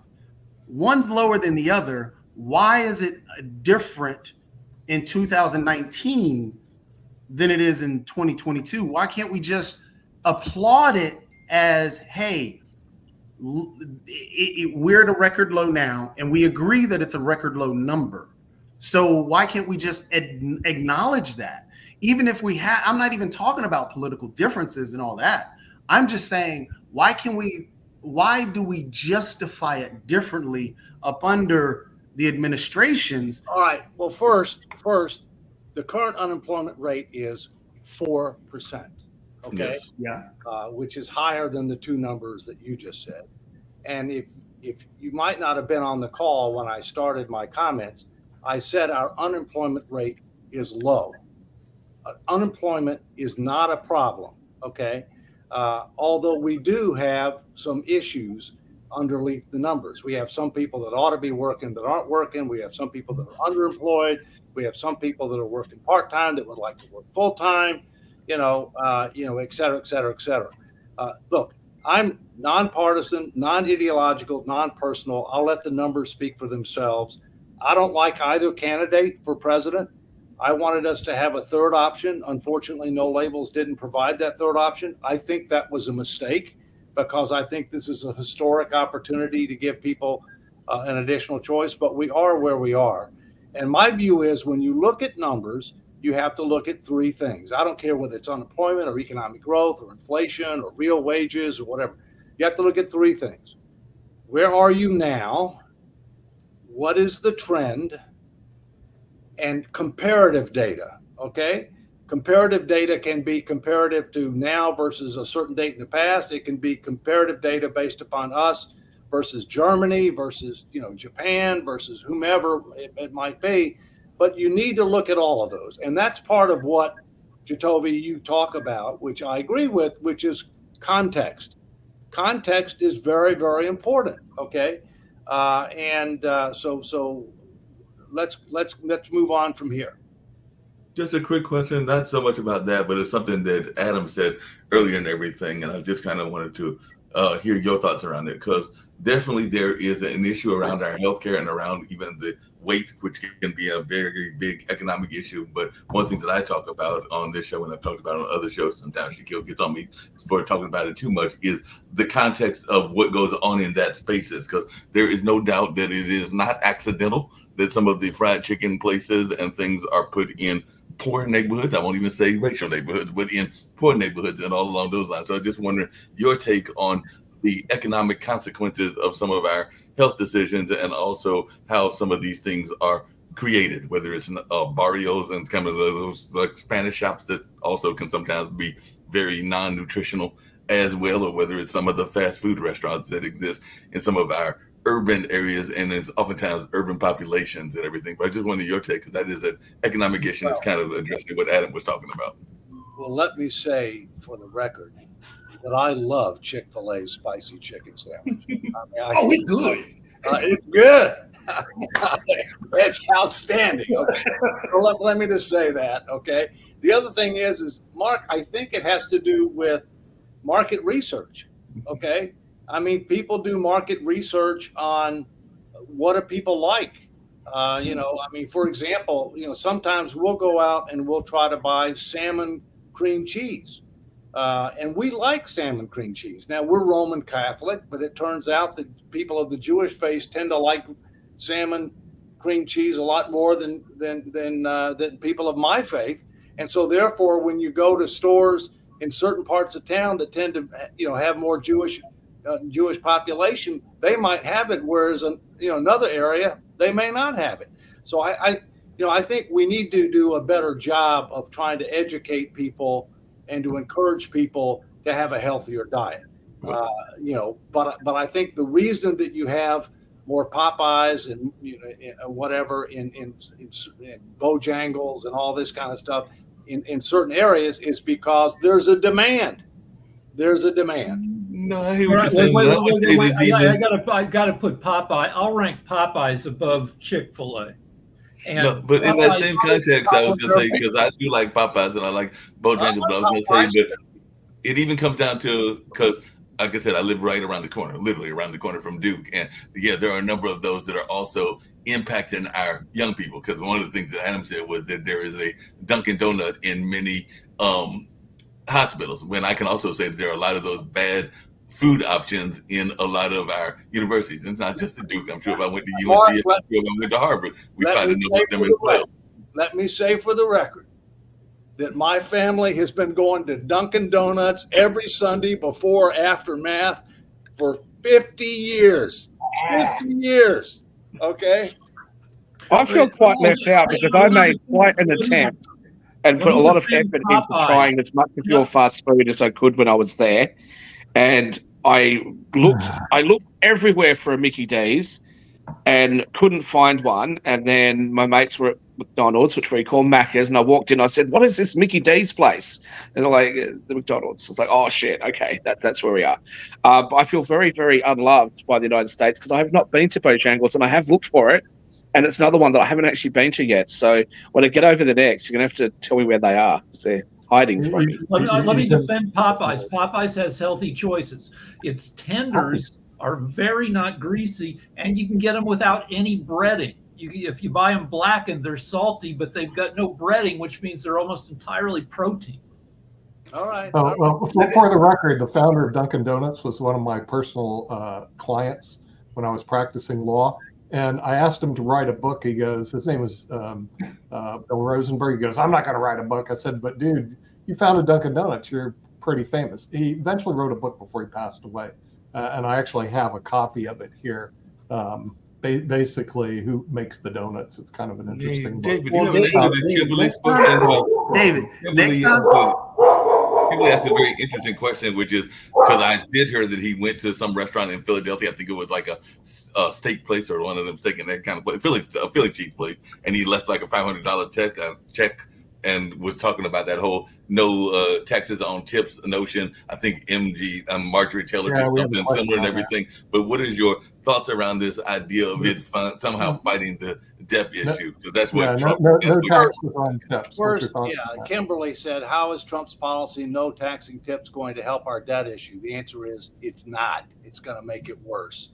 H: One's lower than the other. Why is it different in 2019 than it is in 2022? Why can't we just applaud it as, hey, we're at a record low now, and we agree that it's a record low number. So why can't we just acknowledge that? Even if we have, I'm not even talking about political differences and all that. I'm just saying, why do we justify it differently up under the administrations?
B: All right. Well, first, the current unemployment rate is 4%. Okay.
D: Yes.
H: Yeah.
B: Which is higher than the two numbers that you just said. And if you might not have been on the call when I started my comments, I said our unemployment rate is low. Unemployment is not a problem. Okay. Although we do have some issues underneath the numbers. We have some people that ought to be working that aren't working. We have some people that are underemployed. We have some people that are working part-time that would like to work full-time, et cetera, et cetera, et cetera. Look, I'm nonpartisan, non-ideological, non-personal. I'll let the numbers speak for themselves. I don't like either candidate for president. I wanted us to have a third option. Unfortunately, No Labels didn't provide that third option. I think that was a mistake, because I think this is a historic opportunity to give people an additional choice, but we are where we are. And my view is, when you look at numbers, you have to look at three things. I don't care whether it's unemployment or economic growth or inflation or real wages or whatever. You have to look at three things. Where are you now? What is the trend? And comparative data, okay? Comparative data can be comparative to now versus a certain date in the past. It can be comparative data based upon us versus Germany versus Japan versus whomever it might be. But you need to look at all of those. And that's part of what, Jacoby, you talk about, which I agree with, which is context. Context is very, very important, okay? So let's move on from here.
D: Just a quick question, not so much about that, but it's something that Adam said earlier and everything, and I just kind of wanted to hear your thoughts around it, because definitely there is an issue around our healthcare and around even the weight, which can be a very big economic issue. But one thing that I talk about on this show, and I've talked about on other shows, sometimes Shaquille gets on me for talking about it too much, is the context of what goes on in that spaces, because there is no doubt that it is not accidental that some of the fried chicken places and things are put in poor neighborhoods. I won't even say racial neighborhoods, but in poor neighborhoods and all along those lines. So I just wonder your take on the economic consequences of some of our health decisions, and also how some of these things are created, whether it's barrios and kind of those like Spanish shops that also can sometimes be very non-nutritional as well, or whether it's some of the fast food restaurants that exist in some of our urban areas, and it's oftentimes urban populations and everything. But I just wanted your take, because that is an economic issue that's kind of addressing what Adam was talking about.
B: Well, let me say for the record that I love Chick-fil-A's spicy chicken sandwich.
H: It's good.
B: It's good. It's outstanding. Okay. So let me just say that. Okay. The other thing is Mark, I think it has to do with market research. Okay. I mean, people do market research on what do people like. For example, sometimes we'll go out and we'll try to buy salmon cream cheese. And we like salmon cream cheese. Now, we're Roman Catholic, but it turns out that people of the Jewish faith tend to like salmon cream cheese a lot more than people of my faith. And so therefore, when you go to stores in certain parts of town that tend to have more Jewish population, they might have it, whereas another area they may not have it. So I think we need to do a better job of trying to educate people and to encourage people to have a healthier diet. But I think the reason that you have more Popeyes and whatever in Bojangles and all this kind of stuff in certain areas is because there's a demand. There's a demand.
D: No, I hear what you're saying.
E: I gotta put Popeye. I'll rank Popeyes above Chick-fil-A.
D: No, but in that same context, I was gonna say, because I do like Popeyes and I like Bojangles, but I was gonna say, but it even comes down to, because like I said, I live right around the corner, literally around the corner from Duke, and yeah, there are a number of those that are also impacting our young people. Because one of the things that Adam said was that there is a Dunkin' Donut in many hospitals. When I can also say that there are a lot of those bad food options in a lot of our universities. And it's not just at Duke. I'm sure if I went to UNC, if I went to Harvard, we find enough of them as well.
B: Let me say for the record that my family has been going to Dunkin' Donuts every Sunday before or after math for 50 years. 50 years. Okay?
C: I feel quite left out because I made quite an attempt and put a lot of effort into trying as much of your fast food as I could when I was there. And I looked everywhere for a Mickey D's and couldn't find one. And then my mates were at McDonald's, which we call Macca's, and I walked in. I said, "What is this Mickey D's place?" And they're like, "The McDonald's." I was like, "Oh shit, okay, that's where we are." But I feel very, very unloved by the United States because I have not been to Bojangles, and I have looked for it, and it's another one that I haven't actually been to yet. So when I get over there next, you're gonna have to tell me where they are, because they're hiding from me.
E: Let me defend Popeyes. Popeyes has healthy choices. Its tenders are very not greasy, and you can get them without any breading. If you buy them blackened, they're salty, but they've got no breading, which means they're almost entirely protein.
B: All right.
A: Well, for the record, the founder of Dunkin' Donuts was one of my personal clients when I was practicing law. And I asked him to write a book. He goes, his name was Bill Rosenberg. He goes, "I'm not going to write a book." I said, "But dude, you founded Dunkin' Donuts. You're pretty famous." He eventually wrote a book before he passed away. And I actually have a copy of it here. Basically, who makes the donuts. It's kind of an interesting book.
H: David, next time.
D: People asked a very interesting question, which is because I did hear that he went to some restaurant in Philadelphia. I think it was like a steak place or one of them steak and that kind of place, Philly cheese place, and he left like a $500 check and was talking about that whole no taxes on tips notion. I think Marjorie Taylor did something similar and everything. But what is your thoughts around this idea of it somehow fighting the debt issue? Because that's what Trump.
A: No taxes on tips.
B: First, Kimberly said, "How is Trump's policy no taxing tips going to help our debt issue?" The answer is it's not. It's going to make it worse.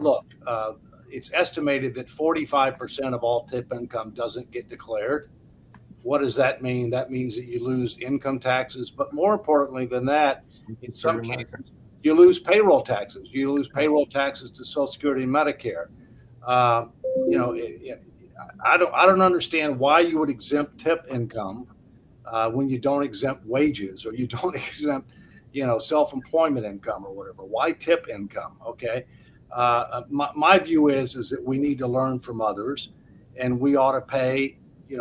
B: Look, it's estimated that 45% of all tip income doesn't get declared. What does that mean? That means that you lose income taxes, but more importantly than that, in some cases, you lose payroll taxes. You lose payroll taxes to Social Security and Medicare. I don't understand why you would exempt tip income when you don't exempt wages, or you don't exempt, self-employment income or whatever. Why tip income? Okay. My view is that we need to learn from others. and we ought to pay, we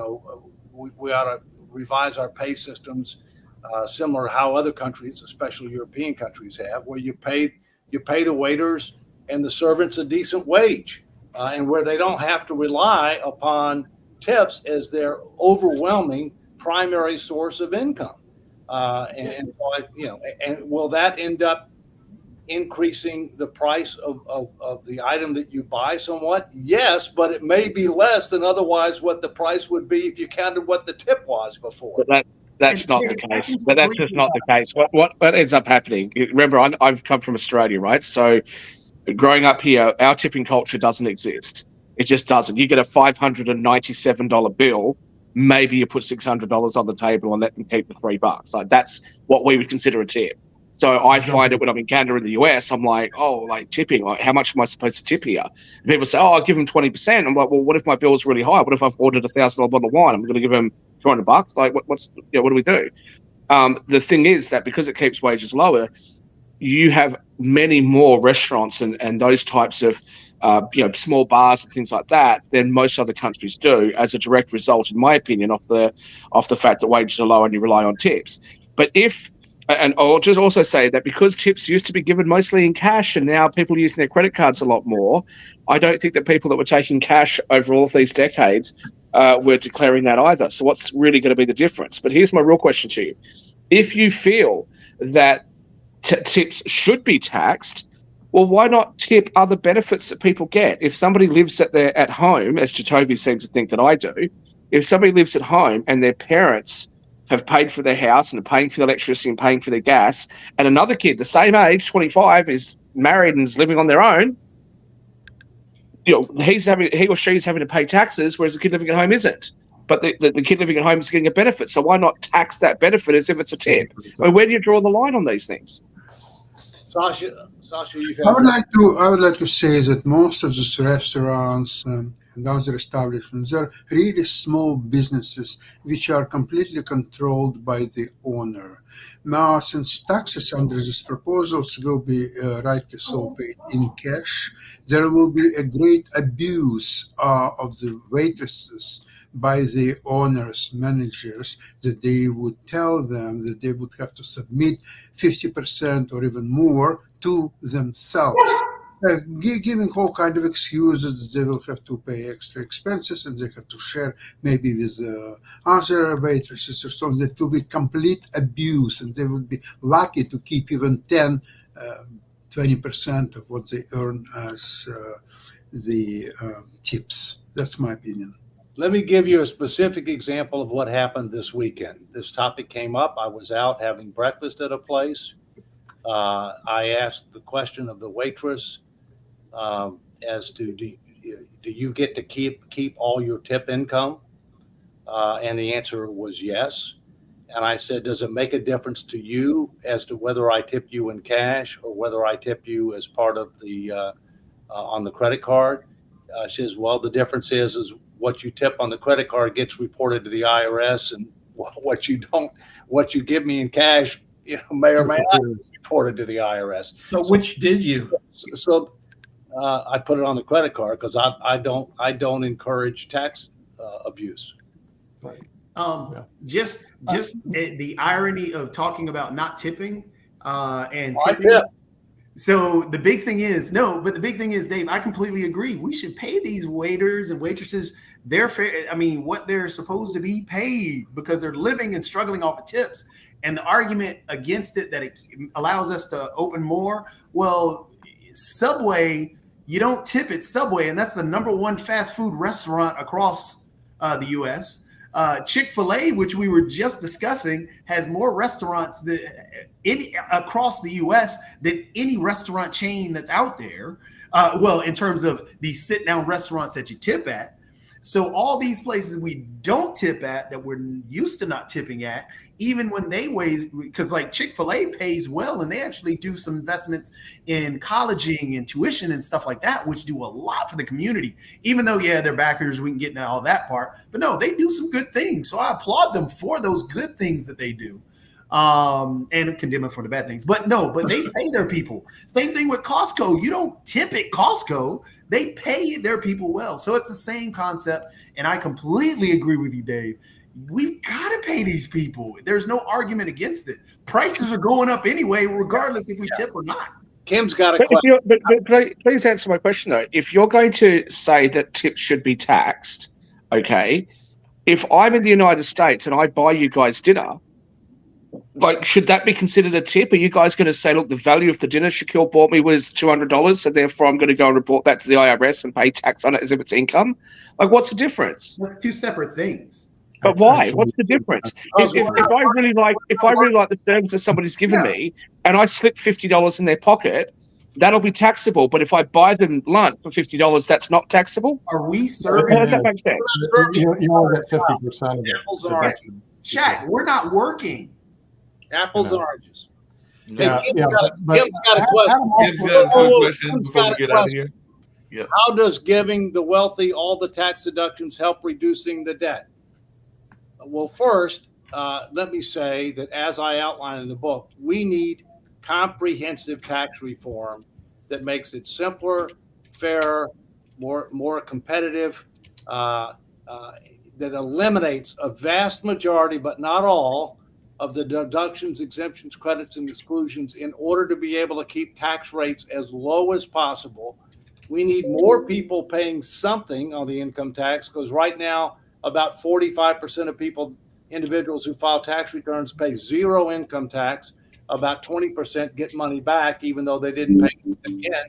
B: ought to revise our pay systems similar to how other countries, especially European countries, have, where you pay the waiters and the servants a decent wage, and where they don't have to rely upon tips as their overwhelming primary source of income. And will that end up increasing the price of the item that you buy somewhat? Yes, but it may be less than otherwise what the price would be if you counted what the tip was before.
C: But that's not the case. But that's just not the case. What ends up happening? Remember, I've come from Australia, right? So growing up here, our tipping culture doesn't exist. It just doesn't. You get a $597 bill, maybe you put $600 on the table and let them keep the $3. Like, that's what we would consider a tip. So I find it when I'm in Canada in the US, I'm like, tipping, like, how much am I supposed to tip here? And people say, I'll give them 20%. I'm like, well, what if my bill's really high? What if I've ordered $1,000 bottle of wine? I'm going to give them $200. Like, what do we do? The thing is that because it keeps wages lower, you have many more restaurants and those types of small bars and things like that than most other countries do, as a direct result, in my opinion, of the fact that wages are low and you rely on tips. But and I'll just also say that because tips used to be given mostly in cash and now people are using their credit cards a lot more, I don't think that people that were taking cash over all of these decades were declaring that either. So what's really going to be the difference? But here's my real question to you. If you feel that tips should be taxed, well, why not tip other benefits that people get? If somebody lives at home, as Jacoby seems to think that I do, if somebody lives at home and their parents have paid for their house and are paying for the electricity and paying for their gas, and another kid the same age, 25, is married and is living on their own, he or she is having to pay taxes, whereas the kid living at home isn't. But the kid living at home is getting a benefit. So why not tax that benefit as if it's a tip? I mean, where do you draw the line on these things?
B: Sasha,
F: I would like to say that most of these restaurants and other establishments are really small businesses which are completely controlled by the owner. Now, since taxes under these proposals will be rightly so paid in cash, there will be a great abuse of the waitresses by the owners, managers, that they would tell them that they would have to submit 50% or even more to themselves, giving all kind of excuses that they will have to pay extra expenses and they have to share maybe with other waitresses or so on. That will be complete abuse, and they would be lucky to keep even 20% of what they earn as the tips. That's my opinion.
B: Let me give you a specific example of what happened this weekend. This topic came up. I was out having breakfast at a place. I asked the question of the waitress as to do you get to keep all your tip income? And the answer was yes. And I said, does it make a difference to you as to whether I tip you in cash or whether I tip you as part of the on the credit card? She says, well, the difference is what you tip on the credit card gets reported to the IRS, and what you give me in cash, may or may not be reported to the IRS.
E: So which did you?
B: So I put it on the credit card because I don't encourage tax abuse.
A: Right.
H: Just the irony of talking about not tipping and
B: I
H: tipping.
B: tip.
H: So the big thing is, Dave, I completely agree. We should pay these waiters and waitresses their fair, what they're supposed to be paid, because they're living and struggling off of tips. And the argument against it, that it allows us to open more. Well, Subway, you don't tip at Subway, and that's the #1 fast food restaurant across the U.S. Chick-fil-A, which we were just discussing, has more restaurants across the U.S. than any restaurant chain that's out there. In terms of these sit-down restaurants that you tip at. So all these places we don't tip at, that we're used to not tipping at, even when they because like Chick-fil-A pays well, and they actually do some investments in colleging and tuition and stuff like that, which do a lot for the community. Even though, they're backers, we can get into all that part. But no, they do some good things. So I applaud them for those good things that they do. and condemn it for the bad things. But no, but they pay their people. Same thing with Costco. You don't tip at Costco. They pay their people well. So it's the same concept. And I completely agree with you, Dave. We've got to pay these people. There's no argument against it. Prices are going up anyway, regardless if we tip or not.
B: Kim's got a
C: But
B: question.
C: please answer my question though. If you're going to say that tips should be taxed, okay, if I'm in the United States and I buy you guys dinner, like, should that be considered a tip? Are you guys going to say, look, the value of the dinner Shaquille bought me was $200, so therefore I'm going to go and report that to the IRS and pay tax on it as if it's income? Like, what's the difference?
H: That's two separate things.
C: But why? What's the difference? If I really like the service that somebody's given me, and I slip $50 in their pocket, that'll be taxable. But if I buy them lunch for $50, that's not taxable.
H: Are we serving?
C: How does that make sense?
A: You only get 50% of it.
B: Apples and oranges.
H: Shaq, we're not working.
B: Apples and oranges.
A: Yeah,
B: Hey,
A: yeah,
B: Kim's got a question.
D: Kim's got a quick question
B: Kim's
D: before
B: got
D: we
B: a
D: get out of
B: question.
D: here.
B: How does giving the wealthy all the tax deductions help reducing the debt? Well, first, let me say that as I outline in the book, we need comprehensive tax reform that makes it simpler, fairer, more competitive, that eliminates a vast majority, but not all, of the deductions, exemptions, credits, and exclusions in order to be able to keep tax rates as low as possible. We need more people paying something on the income tax, because right now, about 45% of individuals who file tax returns pay zero income tax. About 20% get money back, even though they didn't pay it again.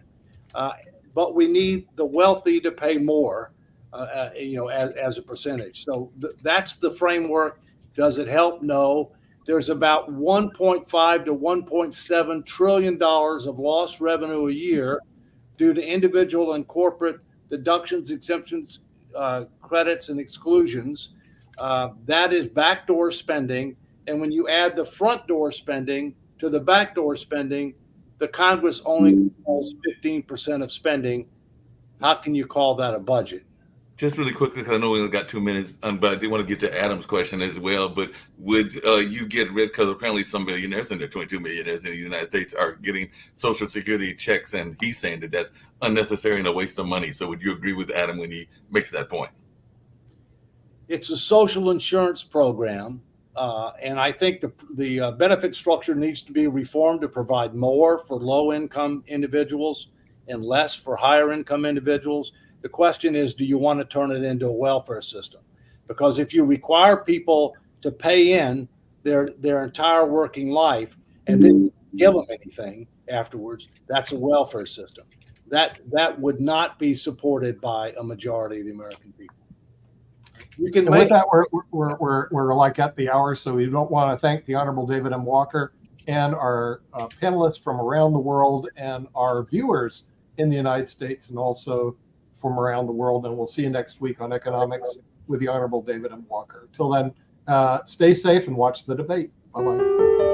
B: But we need the wealthy to pay more, as a percentage. So that's the framework. Does it help? No. There's about $1.5 to $1.7 trillion of lost revenue a year due to individual and corporate deductions, exemptions, credits, and exclusions. That is backdoor spending. And when you add the front door spending to the backdoor spending, the Congress only controls 15% of spending. How can you call that a budget?
D: Just really quickly, because I know we only got 2 minutes, but I did want to get to Adam's question as well. But would you get rid, because apparently some millionaires, and there are 22 millionaires in the United States, are getting Social Security checks, and he's saying that that's unnecessary and a waste of money. So would you agree with Adam when he makes that point?
B: It's a social insurance program, and I think the benefit structure needs to be reformed to provide more for low-income individuals and less for higher-income individuals. The question is, do you want to turn it into a welfare system? Because if you require people to pay in their entire working life and then give them anything afterwards, that's a welfare system. That would not be supported by a majority of the American people. You can
A: and with that, we're like at the hour, so we don't want to thank the Honorable David M. Walker and our panelists from around the world and our viewers in the United States and also from around the world. And we'll see you next week on Economics with the Honorable David M. Walker. Till then, stay safe and watch the debate. Bye-bye.